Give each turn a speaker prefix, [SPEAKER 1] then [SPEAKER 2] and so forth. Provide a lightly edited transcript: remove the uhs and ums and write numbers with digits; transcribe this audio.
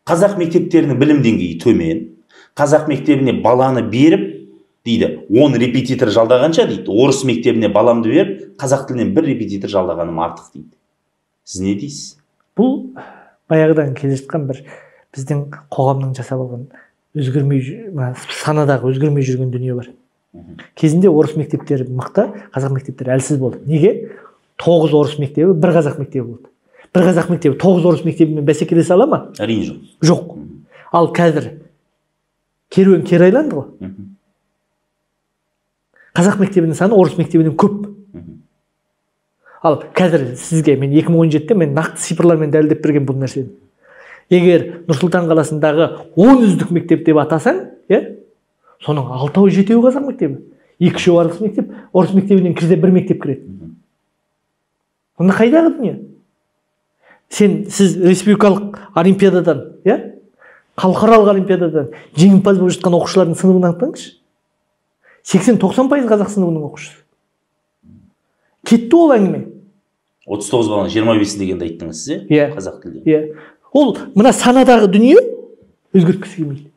[SPEAKER 1] Қазақ мектептерінің білім деңгейі төмен. Қазақ мектебіне баланы беріп, дейді, 10 репетитор жалдағанша, дейді, орыс мектебіне баламды беріп, қазақ тілінен 1 репетитор жалдағаным артық, дейді. Сіз не дейсіз?
[SPEAKER 2] Бұл баяғыдан келе жатқан бір біздің қоғамның жасап алған санадағы өзгермей жүрген дүние бар. Кезінде орыс мектептері мықты, қазақ мектептері әлсіз болды. Неге? 9 орыс мектебі, 1 қазақ мектебі болды. 1 қазақ мектебі 9 орыс мектебімен бәсекелесе ала ма?
[SPEAKER 1] Әрине жоқ.
[SPEAKER 2] Жоқ. Ал қазір керуен кері айланды ғой. Қазақ мектебінің саны орыс мектебінен көп. Ал қазір сізге мен 2017-те мен нақты цифрлармен дәлелдеп берген бұл нәрсені. Егер Нұр-Сұлтан қаласындағы 10 үздік мектеп деп атасаң, соның 6-ы 7-і қазақ мектебі. 2-үшеуі орыс мектеп, орыс мектебінен кірсе 1 мектеп кіреді. Онда қайдағы дүние? Сіз республикалық олимпиададан, халықаралық олимпиададан жеңімпаз болып жатқан оқушылардың сыныбын анықтаңызшы. 80-90% қазақ сыныбының оқушысы. Кетті ол әңгіме.
[SPEAKER 1] 39 баланың 25 дегенді айттыңыз сіз, қазақ тілде.
[SPEAKER 2] Ол мына санадағы дүние өзгерткісі келмейді.